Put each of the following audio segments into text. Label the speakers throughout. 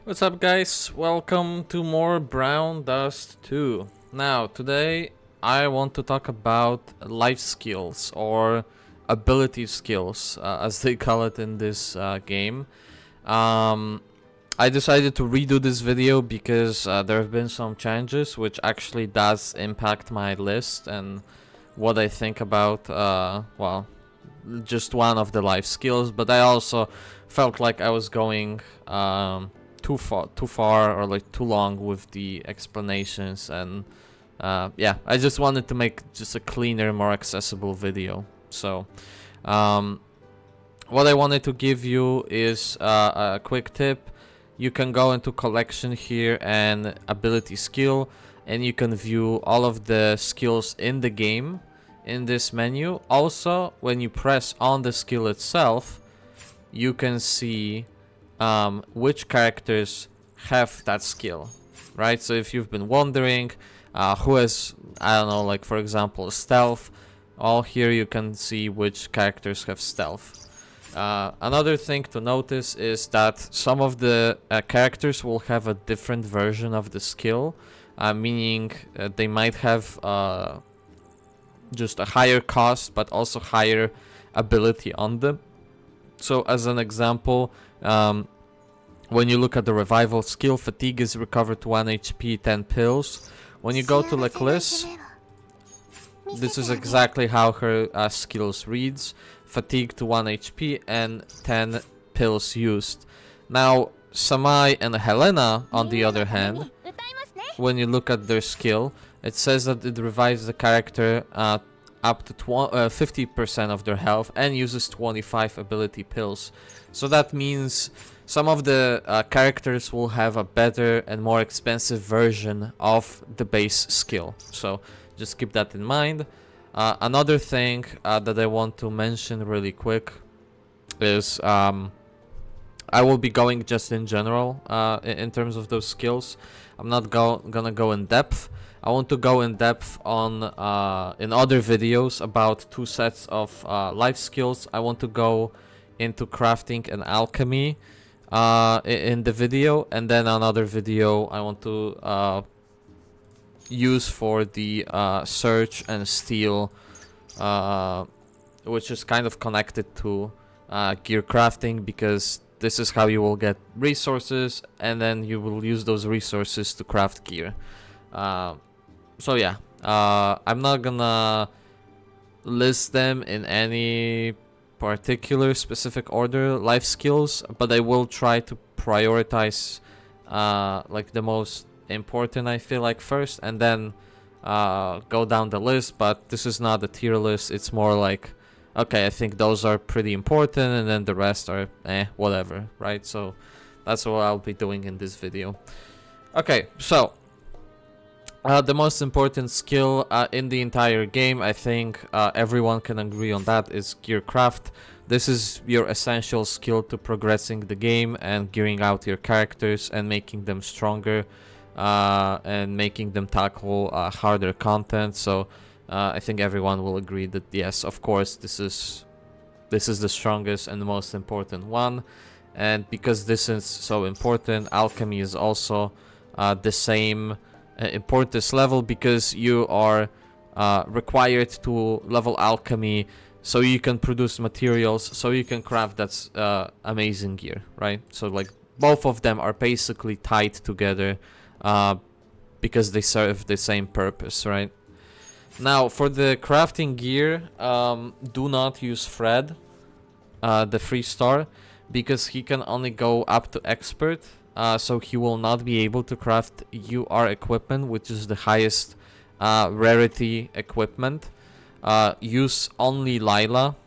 Speaker 1: What's up, guys? Welcome to more Brown Dust 2. Now, today I want to talk about life skills or ability skills, as they call it in this game. Um, I decided to redo this video because there have been some changes, which actually does impact my list and what I think about, well, just one of the life skills. But I also felt like I was going too far or like too long with the explanations, and yeah, I just wanted to make just a cleaner, more accessible video. So what I wanted to give you is a quick tip. You can go into collection here and ability skill, and you can view all of the skills in the game in this menu. Also, when you press on the skill itself, you can see which characters have that skill, right? So if you've been wondering who has, I don't know, like for example, stealth, all here you can see which characters have stealth. Another thing to notice is that some of the characters will have a different version of the skill, meaning they might have just a higher cost but also higher ability on them. So as an example, when you look at the revival skill, fatigue is recovered to 1 HP, 10 pills. When you go to Leclis, this is exactly how her skills reads. Fatigue to 1 HP and 10 pills used. Now, Samai and Helena, on the other hand, when you look at their skill, it says that it revives the character up to 50% of their health and uses 25 ability pills. So that means some of the characters will have a better and more expensive version of the base skill. So just keep that in mind. Another thing that I want to mention really quick is I will be going just in general in terms of those skills. I'm not gonna go in depth. I want to go in depth on in other videos about two sets of life skills. I want to go into crafting and alchemy in the video, and then another video I want to use for the search and steal, which is kind of connected to gear crafting, because this is how you will get resources and then you will use those resources to craft gear. So yeah, I'm not gonna list them in any particular specific order, life skills, but I will try to prioritize like the most important, I feel like, first, and then go down the list. But this is not a tier list, it's more like, okay, I think those are pretty important and then the rest are whatever, right? So that's what I'll be doing in this video. Okay, so the most important skill in the entire game, I think everyone can agree on that, is gearcraft. This is your essential skill to progressing the game and gearing out your characters and making them stronger and making them tackle harder content. So I think everyone will agree that yes, of course, this is the strongest and the most important one. And because this is so important, alchemy is also the same importance level, because you are required to level alchemy so you can produce materials, so you can craft that amazing gear, right? So like both of them are basically tied together because they serve the same purpose, right? Now for the crafting gear, do not use Fred, the 3-star, because he can only go up to expert. So he will not be able to craft UR equipment, which is the highest rarity equipment. Use only Lila.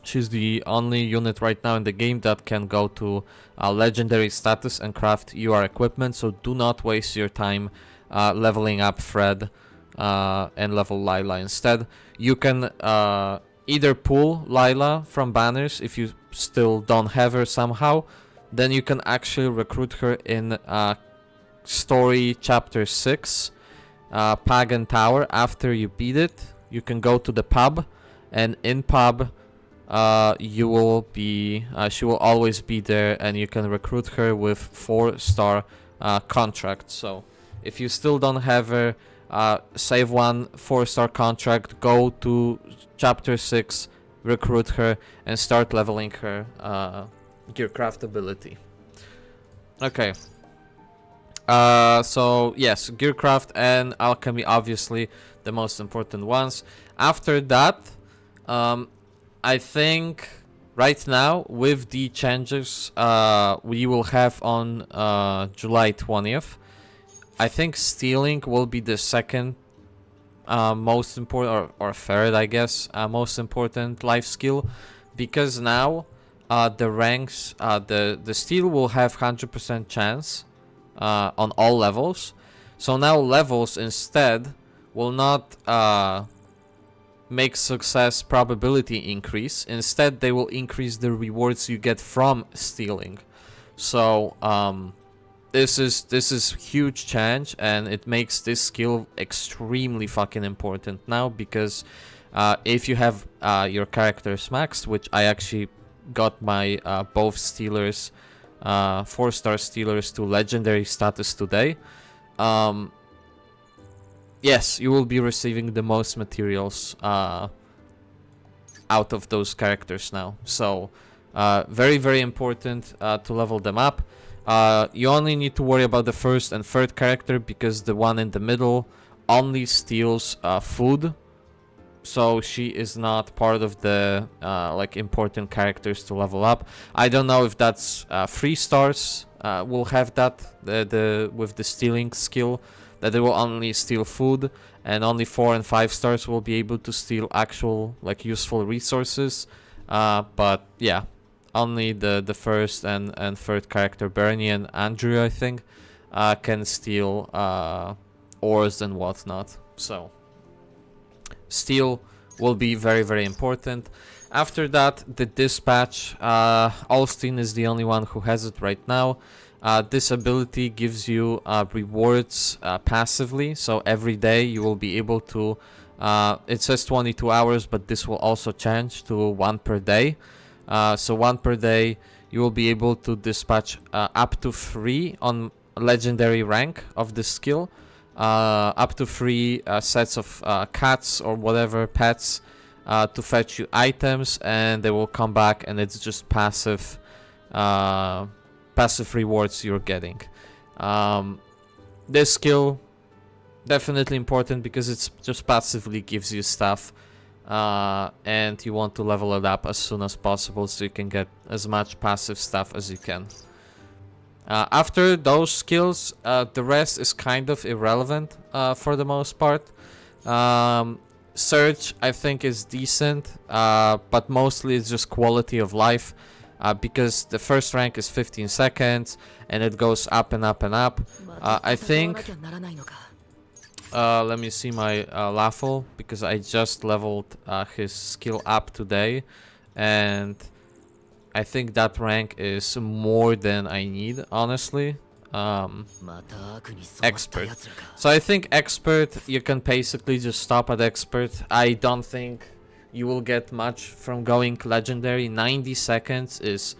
Speaker 1: She's the only unit right now in the game that can go to legendary status and craft UR equipment. So do not waste your time leveling up Fred and level Lila instead. You can either pull Lila from banners if you still don't have her somehow. Then you can actually recruit her in story chapter 6, Pagan Tower. After you beat it, you can go to the pub, and in pub you will be she will always be there, and you can recruit her with 4-star contract. So if you still don't have her, save one 4-star contract, go to chapter 6, recruit her, and start leveling her gearcraft ability. Okay. So yes, gearcraft and alchemy, obviously the most important ones. After that, I think right now with the changes we will have on July 20th, I think stealing will be the second most important, or third, I guess, most important life skill, because now the ranks, the steal will have 100% chance on all levels. So now levels instead will not make success probability increase. Instead, they will increase the rewards you get from stealing. So this is huge change, and it makes this skill extremely fucking important now, because if you have your characters maxed, which I actually got my both stealers, 4-star stealers to legendary status today, yes, you will be receiving the most materials out of those characters now. So very, very important to level them up. You only need to worry about the first and third character, because the one in the middle only steals food, so she is not part of the like important characters to level up. I don't know if that's 3 stars will have that, the with the stealing skill, that they will only steal food, and only 4 and 5 stars will be able to steal actual like useful resources. But yeah, only the first and third character, Bernie and Andrew, I think, can steal ores and whatnot. So steal will be very, very important. After that, the dispatch. Alstin is the only one who has it right now. This ability gives you rewards passively, so every day you will be able to, it says 22 hours, but this will also change to 1 per day. So 1 per day, you will be able to dispatch up to 3 on legendary rank of the skill, up to 3 sets of cats or whatever pets to fetch you items, and they will come back, and it's just passive rewards you're getting. This skill definitely important, because it's just passively gives you stuff, and you want to level it up as soon as possible so you can get as much passive stuff as you can. After those skills, the rest is kind of irrelevant for the most part. Search, I think, is decent, but mostly it's just quality of life, because the first rank is 15 seconds and it goes up and up and up. I think, let me see my Laffle, because I just leveled his skill up today, and I think that rank is more than I need, honestly. Expert. So I think expert, you can basically just stop at expert. I don't think you will get much from going legendary. 90 seconds is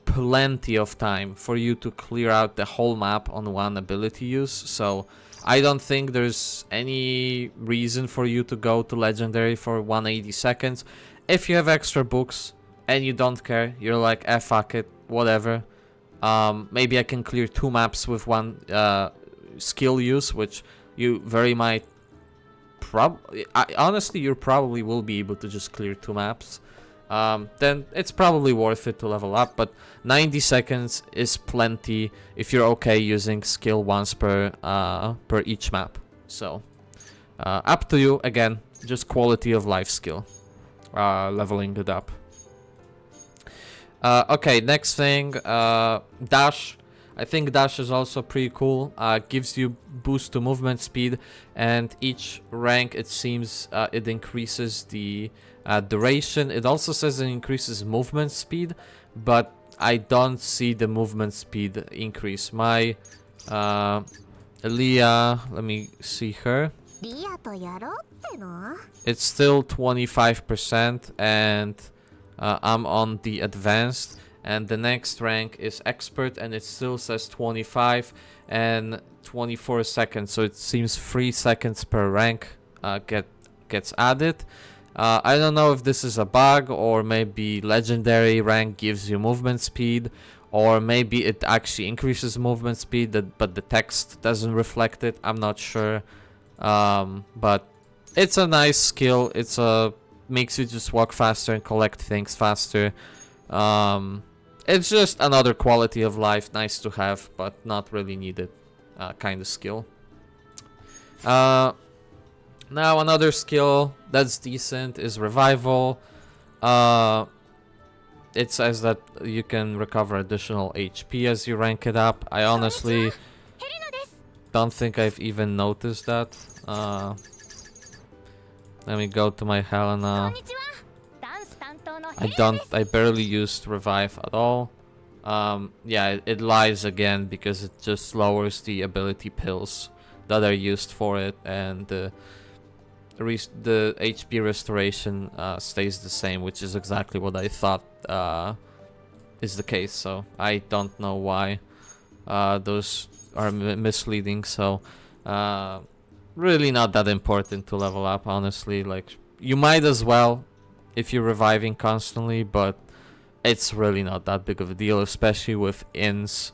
Speaker 1: plenty of time for you to clear out the whole map on one ability use. So I don't think there's any reason for you to go to legendary for 180 seconds. If you have extra books and you don't care, you're like, eh, fuck it, whatever. Maybe I can clear 2 maps with 1 skill use, which you very might honestly, you probably will be able to just clear 2 maps. Then it's probably worth it to level up, but 90 seconds is plenty if you're okay using skill once per each map. So up to you, again, just quality of life skill, leveling it up. Okay, next thing, dash. I think dash is also pretty cool. Gives you boost to movement speed, and each rank, it seems, it increases the duration. It also says it increases movement speed, but I don't see the movement speed increase. My Leah, let me see her. It's still 25%, and I'm on the advanced, and the next rank is expert, and it still says 25 and 24 seconds, so it seems 3 seconds per rank gets added. I don't know if this is a bug, or maybe legendary rank gives you movement speed, or maybe it actually increases movement speed, but the text doesn't reflect it. I'm not sure, but it's a nice skill. Makes you just walk faster and collect things faster. It's just another quality of life, nice to have, but not really needed kind of skill. Now another skill that's decent is revival. It says that you can recover additional HP as you rank it up. I honestly don't think I've even noticed that. Let me go to my Helena. I barely used revive at all. Yeah, it lies again because it just lowers the ability pills that are used for it, and the HP restoration stays the same, which is exactly what I thought is the case. So I don't know why those are misleading. So really not that important to level up, honestly. Like, you might as well if you're reviving constantly, but it's really not that big of a deal, especially with inns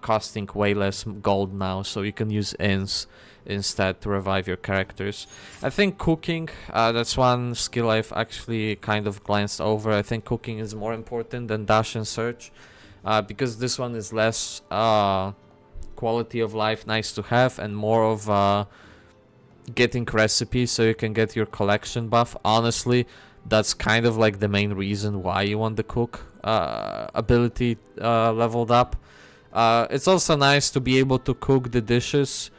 Speaker 1: costing way less gold now, so you can use inns instead to revive your characters. I think cooking, that's one skill I've actually kind of glanced over. I think cooking is more important than dash and search, because this one is less quality of life, nice to have, and more of getting recipes so you can get your collection buff. Honestly, that's kind of like the main reason why you want the cook ability leveled up. It's also nice to be able to cook the dishes.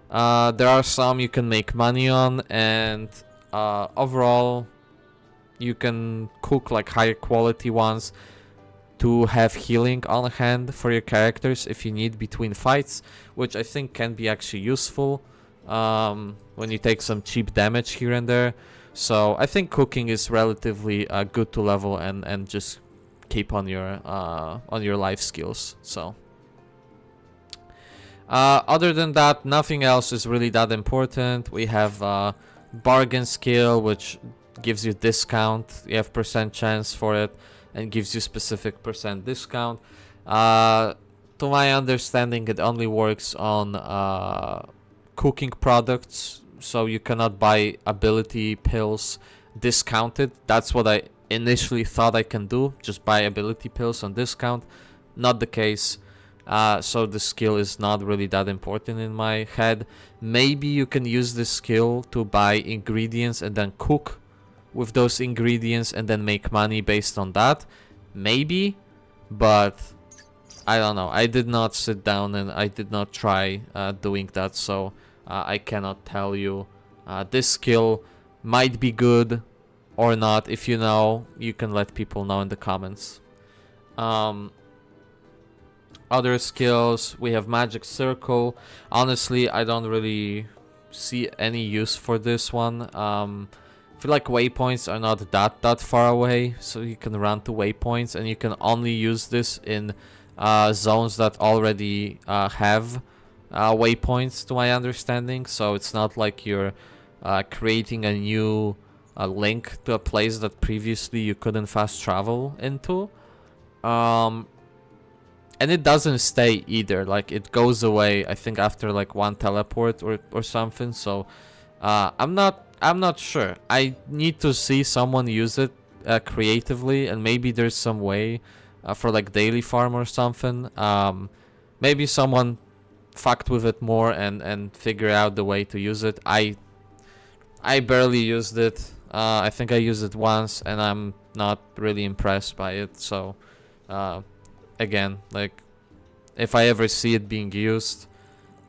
Speaker 1: There are some you can make money on, and overall you can cook like higher quality ones to have healing on hand for your characters if you need between fights, which I think can be actually useful when you take some cheap damage here and there. So I think cooking is relatively good to level and just keep on your life skills. So other than that, nothing else is really that important. We have bargain skill, which gives you discount. You have percent chance for it and gives you specific percent discount. To my understanding, it only works on cooking products, so you cannot buy ability pills discounted. That's what I initially thought I can do, just buy ability pills on discount. Not the case. So the skill is not really that important in my head. Maybe you can use this skill to buy ingredients and then cook with those ingredients and then make money based on that. Maybe, but I don't know. I did not sit down and I did not try doing that, so I cannot tell you. This skill might be good or not. If you know, you can let people know in the comments. Other skills, we have magic circle. Honestly, I don't really see any use for this one. I feel like waypoints are not that far away, so you can run to waypoints, and you can only use this in zones that already have waypoints, to my understanding. So it's not like you're creating a new link to a place that previously you couldn't fast travel into. And it doesn't stay either. Like, it goes away, I think, after like one teleport or something. So I'm not sure. I need to see someone use it creatively, and maybe there's some way for like daily farm or something. Maybe someone fucked with it more and figure out the way to use it. I barely used it. I think I used it once, and I'm not really impressed by it. So again, like, if I ever see it being used,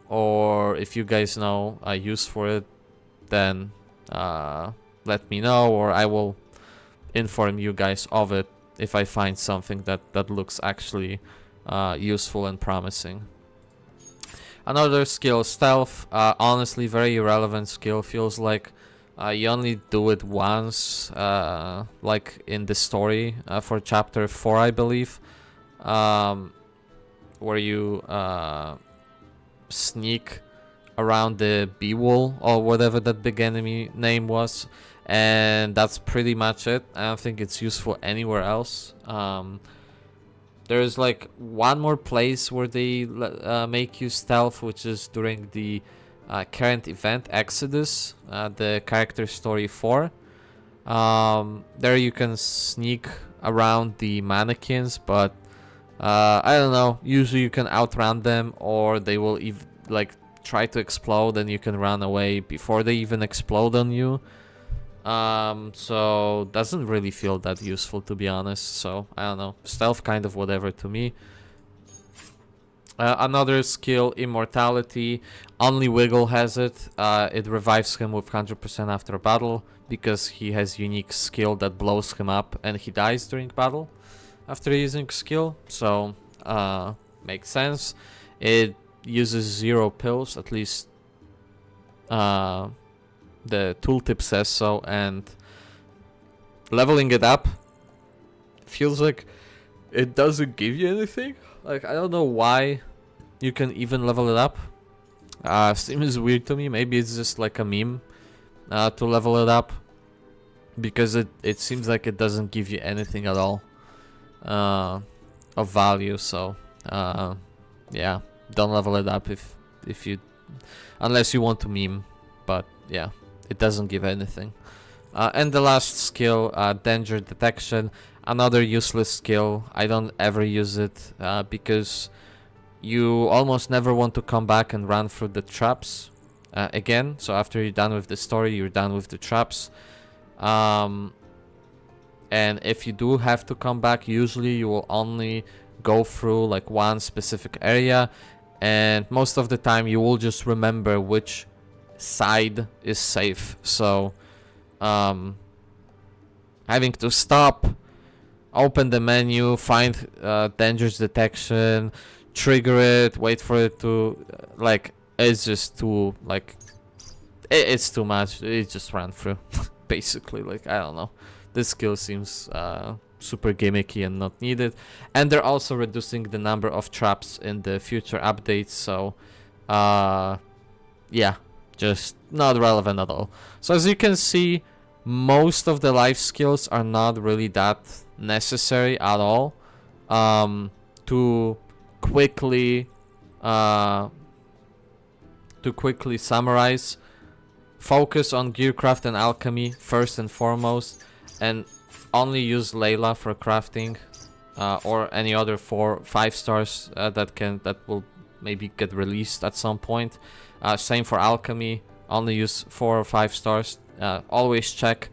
Speaker 1: or if you guys know a use for it, then let me know, or I will inform you guys of it if I find something that looks actually useful and promising. Another skill, stealth. Honestly, very irrelevant skill. Feels like You only do it once, like in the story for chapter 4, I believe, where you sneak around the bee wall or whatever that big enemy name was, and that's pretty much it. I don't think it's useful anywhere else. There's like one more place where they make you stealth, which is during the current event Exodus, the character story 4. There you can sneak around the mannequins, but I don't know, usually you can outrun them, or they will like try to explode and you can run away before they even explode on you. So doesn't really feel that useful, to be honest. So I don't know, stealth kind of whatever to me. Another skill, Immortality. Only Wiggle has it. It revives him with 100% after battle, because he has unique skill that blows him up and he dies during battle after using skill. So makes sense. It uses 0 pills, at least the tooltip says so, and leveling it up feels like it doesn't give you anything. Like, I don't know why you can even level it up. Seems weird to me. Maybe it's just like a meme to level it up, because it seems like it doesn't give you anything at all of value. So yeah, don't level it up if you, unless you want to meme. But yeah, it doesn't give anything. And the last skill, danger detection. Another useless skill. I don't ever use it because you almost never want to come back and run through the traps again. So after you're done with the story, you're done with the traps. And if you do have to come back, usually you will only go through like one specific area, and most of the time you will just remember which side is safe. So having to stop, open the menu, find dangers detection, trigger it, wait for it to like, it's just too like it's too much. It just ran through basically. Like, I don't know, this skill seems super gimmicky and not needed. And they're also reducing the number of traps in the future updates, so yeah, just not relevant at all. So as you can see, most of the life skills are not really that necessary at all. To quickly summarize, focus on gearcraft and alchemy first and foremost, and only use Layla for crafting, or any other 4-5 stars that will maybe get released at some point. Same for alchemy, only use 4 or 5 stars. Always check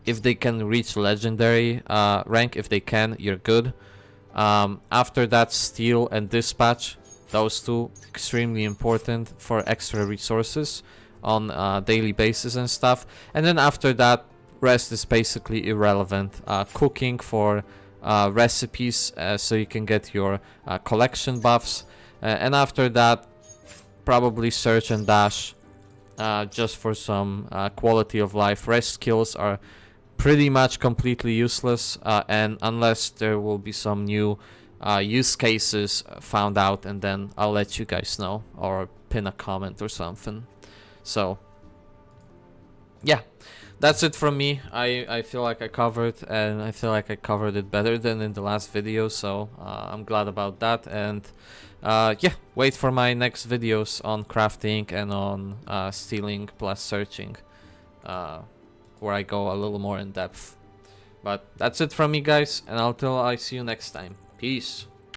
Speaker 1: if they can reach legendary rank. If they can, you're good. After that, steel and dispatch, those two extremely important for extra resources on daily basis and stuff. And then after that, rest is basically irrelevant. Cooking for recipes, so you can get your collection buffs, and after that probably search and dash, just for some quality of life. Rest skills are pretty much completely useless, and unless there will be some new use cases found out, and then I'll let you guys know, or pin a comment or something. So yeah, that's it from me. I feel like I covered, and I feel like I covered it better than in the last video, so I'm glad about that. And yeah, wait for my next videos on crafting and on stealing plus searching, where I go a little more in depth. But that's it from me, guys, and until I see you next time. Peace.